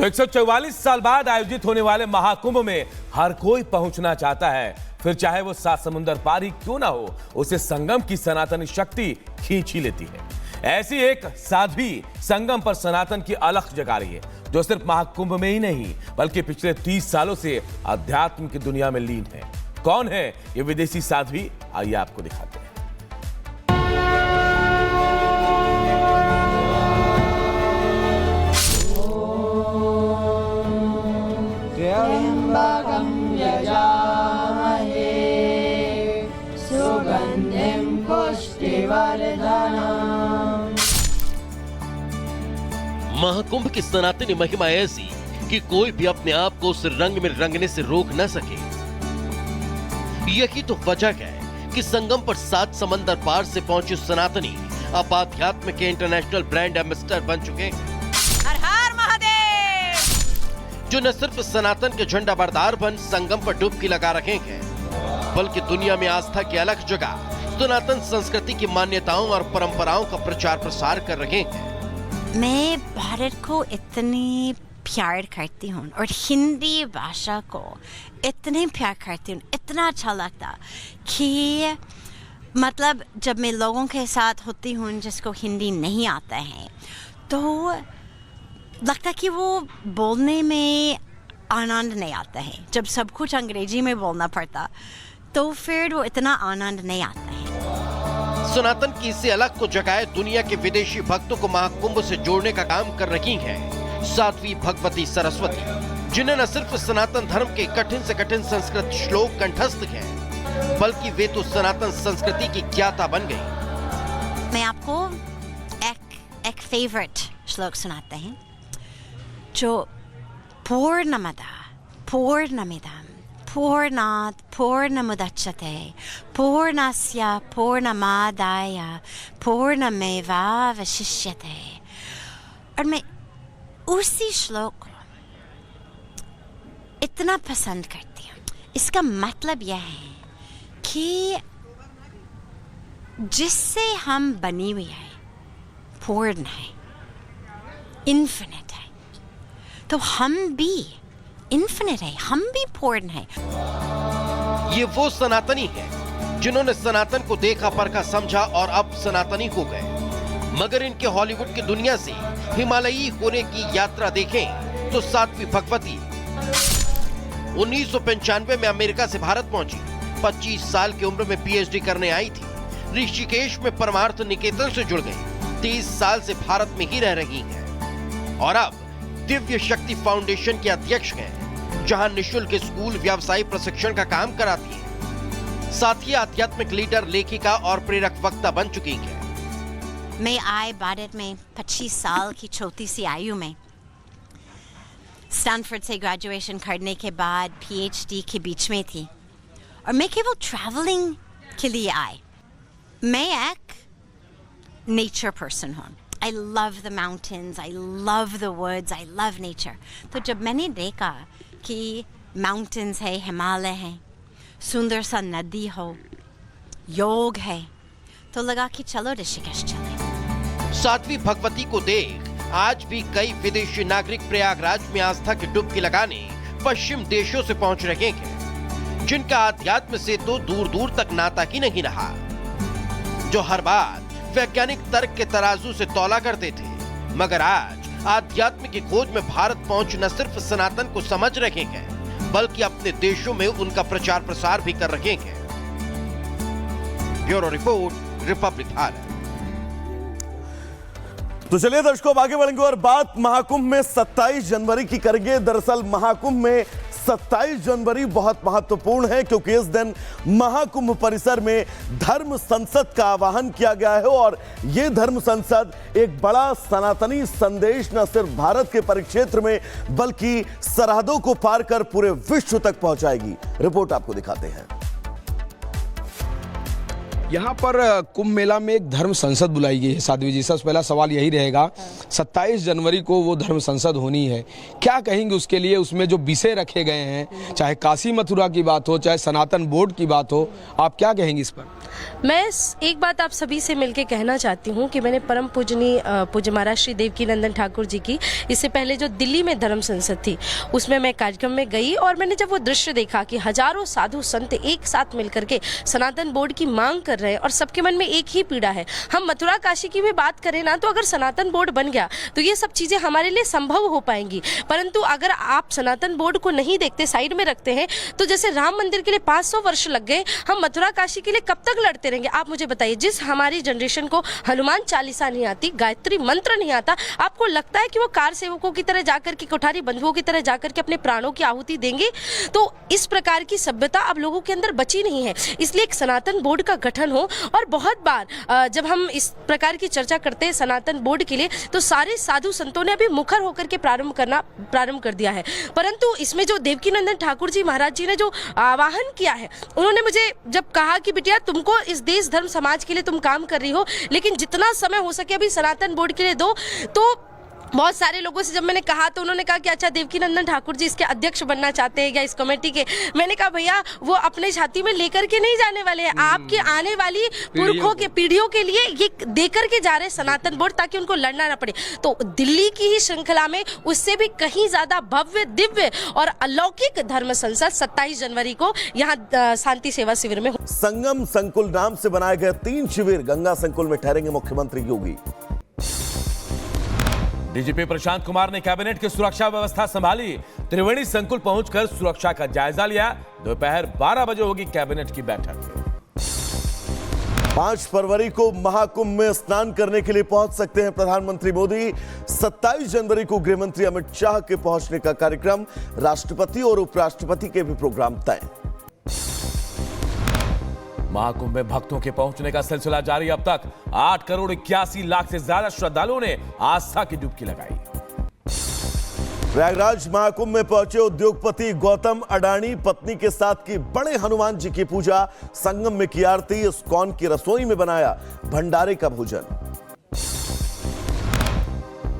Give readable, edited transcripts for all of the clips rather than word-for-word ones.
तो 144 साल बाद आयोजित होने वाले महाकुंभ में हर कोई पहुंचना चाहता है, फिर चाहे वो 7 समुंदर पार ही क्यों ना हो, उसे संगम की सनातनी शक्ति खींच ही लेती है। ऐसी एक साध्वी संगम पर सनातन की अलख जगा रही है, जो सिर्फ महाकुंभ में ही नहीं बल्कि पिछले 30 सालों से अध्यात्म की दुनिया में लीन है। कौन है ये विदेशी साध्वी, आइए आपको दिखाते हैं। त्र्यंबकं यजामहे सुगंधिं पुष्टिवर्धनम्। महाकुंभ की सनातनी महिमा ऐसी कि कोई भी अपने आप को उस रंग में रंगने से रोक न सके। यही तो वजह है कि संगम पर 7 समंदर पार से पहुंचे सनातनी अब आध्यात्म के इंटरनेशनल ब्रांड एम्बेसडर बन चुके हैं। हर हर महादेव! जो न सिर्फ सनातन के झंडा बरदार बन संगम पर डुबकी लगा रहे हैं, बल्कि दुनिया में आस्था की अलग जगह सनातन संस्कृति की मान्यताओं और परंपराओं का प्रचार प्रसार कर रहे हैं। मैं भारत को इतनी प्यार करती हूँ और हिंदी भाषा को इतने प्यार करती हूँ, इतना अच्छा लगता कि मतलब जब मैं लोगों के साथ होती हूँ जिसको हिंदी नहीं आता है, तो लगता कि वो बोलने में आनंद नहीं आता है। जब सब कुछ अंग्रेजी में बोलना पड़ता तो फिर वो इतना आनंद नहीं आता है। सनातन की इसी अलग को जगाए दुनिया के विदेशी भक्तों को महाकुंभ से जोड़ने का काम कर रही हैं साध्वी भगवती सरस्वती, जिन्हें न सिर्फ सनातन धर्म के कठिन से कठिन संस्कृत श्लोक कंठस्थ हैं, बल्कि वे तो सनातन संस्कृति की ज्ञाता बन गई। मैं आपको एक फेवरेट श्लोक सुनाते हैं, जो पूर्णमदा पूर्णमिदं पूर्णात् पूर्णमुदच्यते पूर्णस्य पूर्णमादाय पूर्णमेवावशिष्यते। और मैं उसी श्लोक को इतना पसंद करती हूँ। इसका मतलब यह है कि जिससे हम बनी हुई है पूर्ण है, इन्फिनिट है, तो हम भी इन्फिनिट है, हम भी पूर्ण है। ये वो सनातनी है जिन्होंने सनातन को देखा परखा समझा और अब सनातनी हो गए। मगर इनके हॉलीवुड की दुनिया से हिमालयी होने की यात्रा देखें तो साध्वी भगवती 1995 में अमेरिका से भारत पहुंची। 25 साल की उम्र में पीएचडी करने आई थी। ऋषिकेश में परमार्थ निकेतन से जुड़ गई। 30 साल से भारत में ही रह रही हैं और अब दिव्य शक्ति फाउंडेशन के अध्यक्ष हैं, जहां निशुल्क स्कूल व्यवसाय प्रशिक्षण का काम कराती हैं। साथ ही आध्यात्मिक लीडर, लेखिका और प्रेरक वक्ता बन चुकी हैं। मैं आई भारत में 25 साल की छोटी सी आयु में। स्टैनफोर्ड से ग्रेजुएशन करने के बाद पीएचडी के बीच में थी और मैं केवल ट्रैवलिंग के लिए आई। मैं एक नेचर पर्सन हूँ। I love the mountains, I love the woods, I love nature. तो जब मैंने देखा कि mountains है, हिमालय है, सुंदर सा नदी हो, योग है, तो लगा कि चलो ऋषिकेश चले। साध्वी भगवती को देख आज भी कई विदेशी नागरिक प्रयागराज में आस्था की डुबकी लगाने पश्चिम देशों से पहुंच रहे हैं, जिनका आध्यात्म से तो दूर दूर तक नाता ही नहीं रहा, जो हर बात वैज्ञानिक तर्क के तराजू से तौला करते थे। मगर आज आध्यात्म की खोज में भारत पहुंच न सिर्फ सनातन को समझ रहे हैं, बल्कि अपने देशों में उनका प्रचार प्रसार भी कर रहे हैं। Bureau report, Republic Bharat. तो चलिए दर्शकों, आगे बढ़ेंगे और बात महाकुंभ में 27 जनवरी की करेंगे। दरअसल महाकुंभ में 27 जनवरी बहुत महत्वपूर्ण है, क्योंकि इस दिन महाकुंभ परिसर में धर्म संसद का आह्वान किया गया है और यह धर्म संसद एक बड़ा सनातनी संदेश न सिर्फ भारत के परिक्षेत्र में बल्कि सरहदों को पार कर पूरे विश्व तक पहुंचाएगी। रिपोर्ट आपको दिखाते हैं। यहाँ पर कुंभ मेला में एक धर्म संसद बुलाई गई है साध्वी जी। सबसे पहला सवाल यही रहेगा, 27 जनवरी को वो धर्म संसद होनी है, क्या कहेंगे उसके लिए? उसमें जो विषय रखे गए हैं, चाहे काशी मथुरा की बात हो, चाहे सनातन बोर्ड की बात हो, आप क्या कहेंगे इस पर? मैं एक बात आप सभी से मिलकर कहना चाहती हूँ कि मैंने परम पूजनीय पूज्य महाराज श्री देवकीनंदन ठाकुर जी की इससे पहले जो दिल्ली में धर्म संसद थी उसमें मैं कार्यक्रम में गई, और मैंने जब वो दृश्य देखा कि हजारों साधु संत एक साथ मिलकर के सनातन बोर्ड की मांग कर रहे हैं और सबके मन में एक ही पीड़ा है। हम मथुरा काशी की भी बात करें ना, तो अगर सनातन बोर्ड बन गया तो ये सब चीज़ें हमारे लिए संभव हो पाएंगी, परंतु अगर आप सनातन बोर्ड को नहीं देखते, साइड में रखते हैं, तो जैसे राम मंदिर के लिए 500 वर्ष लग गए, हम मथुरा काशी के लिए कब तक लड़ते रहेंगे? आप मुझे बताइए, जिस हमारी जनरेशन को हनुमान चालीसा नहीं आती, गायत्री मंत्र नहीं आता, आपको लगता है कि वो कार सेवकों की तरह जाकर के, कोठारी बंधुओं की तरह जाकर के अपने प्राणों की आहुति देंगे? तो इस प्रकार की सभ्यता अब लोगों के अंदर बची नहीं है। इसलिए एक सनातन बोर्ड का गठन हो। और बहुत बार जब हम इस प्रकार की चर्चा करते हैं सनातन बोर्ड के लिए, तो सारे साधु संतों ने अभी मुखर होकर के प्रारंभ कर दिया है, परंतु इसमें जो देवकीनंदन ठाकुर जी महाराज जी ने जो आह्वान किया है, उन्होंने मुझे जब कहा कि बिटिया तुमको इस देश धर्म समाज के लिए तुम काम कर रही हो, लेकिन जितना समय हो सके अभी सनातन बोर्ड के लिए दो। तो बहुत सारे लोगों से जब मैंने कहा तो उन्होंने कहा कि अच्छा देवकीनंदन ठाकुर जी इसके अध्यक्ष बनना चाहते हैं या इस कमेटी के। मैंने कहा भैया वो अपने छाती में लेकर के नहीं जाने वाले हैं, आपके आने वाली पुरखों के पीढ़ियों के लिए ये देकर के जा रहे हैं सनातन बोर्ड, ताकि उनको लड़ना ना पड़े। तो दिल्ली की ही श्रृंखला में उससे भी कहीं ज्यादा भव्य, दिव्य और अलौकिक धर्म संसद 27 जनवरी को यहाँ शांति सेवा शिविर में। संगम संकुल नाम से बनाए गए 3 शिविर गंगा संकुल में ठहरेंगे मुख्यमंत्री योगी। डीजीपी प्रशांत कुमार ने कैबिनेट की सुरक्षा व्यवस्था संभाली। त्रिवेणी संकुल पहुंचकर सुरक्षा का जायजा लिया। दोपहर 12 बजे होगी कैबिनेट की बैठक। 5 फरवरी को महाकुंभ में स्नान करने के लिए पहुंच सकते हैं प्रधानमंत्री मोदी। 27 जनवरी को गृहमंत्री अमित शाह के पहुंचने का कार्यक्रम, राष्ट्रपति और उपराष्ट्रपति के भी प्रोग्राम तय। महाकुंभ में भक्तों के पहुंचने का सिलसिला जारी। अब तक 8 करोड़ 81 लाख से ज्यादा श्रद्धालुओं ने आस्था की डुबकी लगाई। प्रयागराज महाकुंभ में पहुंचे उद्योगपति गौतम अडानी पत्नी के साथ की बड़े हनुमान जी की पूजा, संगम में की आरती, इस्कॉन की रसोई में बनाया भंडारे का भोजन।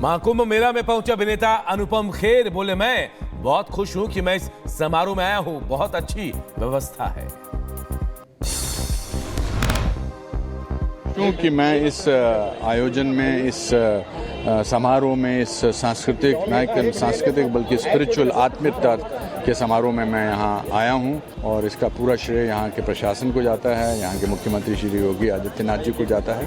महाकुंभ मेला में पहुंचे अभिनेता अनुपम खेर बोले, मैं बहुत खुश हूं कि मैं इस समारोह में आया हूं, बहुत अच्छी व्यवस्था है। क्योंकि मैं इस आयोजन में, इस समारोह में, इस सांस्कृतिक बल्कि स्पिरिचुअल आत्मीयता के समारोह में मैं यहाँ आया हूँ, और इसका पूरा श्रेय यहाँ के प्रशासन को जाता है, यहाँ के मुख्यमंत्री श्री योगी आदित्यनाथ जी को जाता है।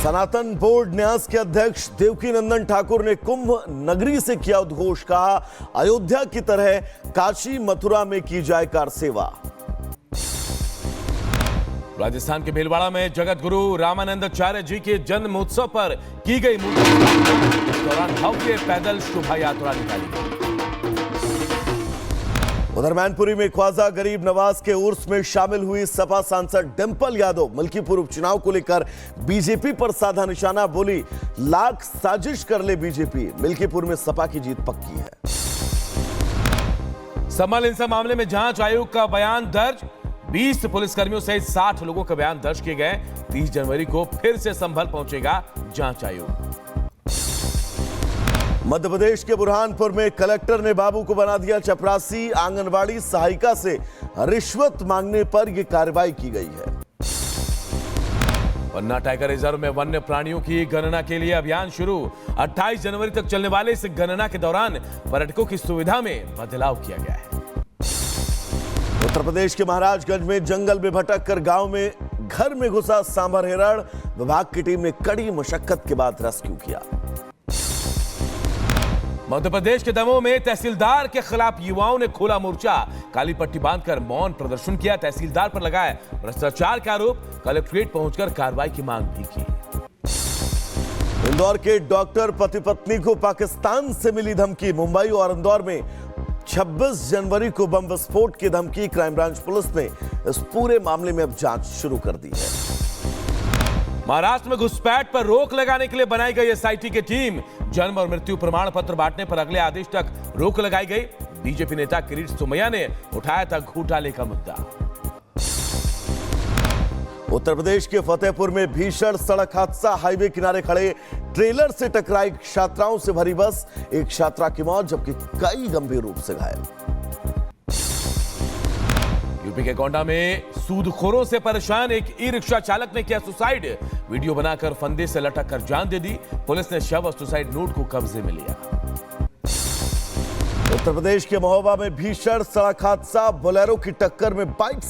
सनातन बोर्ड न्यास के अध्यक्ष देवकीनंदन ठाकुर ने कुंभ नगरी से किया उद्घोष, कहा अयोध्या की तरह काशी मथुरा में की जाए कार सेवा। राजस्थान के भीलवाड़ा में जगत गुरु रामानंदाचार्य जी के जन्म उत्सव पर की गई मूर्ति, इस दौरान भव्य पैदल शोभा यात्रा निकाली गई। उधर मैनपुरी में ख्वाजा गरीब नवाज के उर्स में शामिल हुई सपा सांसद डिंपल यादव। मलकीपुर उपचुनाव को लेकर बीजेपी पर साधा निशाना, बोली लाख साजिश कर ले बीजेपी, मलकीपुर में सपा की जीत पक्की है। समल हिंसा मामले में जांच आयोग का बयान दर्ज, 20 पुलिसकर्मियों सहित 60 लोगों के बयान दर्ज किए गए। 30 जनवरी को फिर से संभल पहुंचेगा जांच आयोग। मध्य प्रदेश के बुरहानपुर में कलेक्टर ने बाबू को बना दिया चपरासी, आंगनवाड़ी सहायिका से रिश्वत मांगने पर यह कार्रवाई की गई है। पन्ना टाइगर रिजर्व में वन्य प्राणियों की गणना के लिए अभियान शुरू। 28 जनवरी तक चलने वाले इस गणना के दौरान पर्यटकों की सुविधा में बदलाव किया गया है। उत्तर प्रदेश के महाराजगंज में जंगल में भटक कर गांव में घर में घुसा सांभर हिरण, विभाग की टीम ने कड़ी मशक्कत के बाद रेस्क्यू किया। मध्य प्रदेश के दमोह में तहसीलदार के खिलाफ युवाओं ने खोला मोर्चा, काली पट्टी बांधकर मौन प्रदर्शन किया। तहसीलदार पर लगाए भ्रष्टाचार का आरोप, कलेक्ट्रेट पहुंचकर कार्रवाई की मांग भी की। इंदौर के डॉक्टर पति पत्नी को पाकिस्तान से मिली धमकी। मुंबई और इंदौर में 26 जनवरी को बम विस्फोट की धमकी। क्राइम ब्रांच पुलिस ने इस पूरे मामले में अब जांच शुरू कर दी है। महाराष्ट्र में घुसपैठ पर रोक लगाने के लिए बनाई गई एसआईटी की टीम, जन्म और मृत्यु प्रमाण पत्र बांटने पर अगले आदेश तक रोक लगाई गई। बीजेपी नेता किरीट सोमैया ने उठाया था घोटाले का मुद्दा। उत्तर प्रदेश के फतेहपुर में भीषण सड़क हादसा। हाईवे किनारे खड़े ट्रेलर से टकराई छात्राओं से भरी बस। एक छात्रा की मौत जबकि कई गंभीर रूप से घायल। यूपी के गोंडा में सूदखोरों से परेशान एक ई रिक्शा चालक ने किया सुसाइड। वीडियो बनाकर फंदे से लटक कर जान दे दी। पुलिस ने शव और सुसाइड नोट को कब्जे में लिया। उत्तर प्रदेश के महोबा में भीषण सड़क हादसा। बोलेरो की टक्कर में बाइक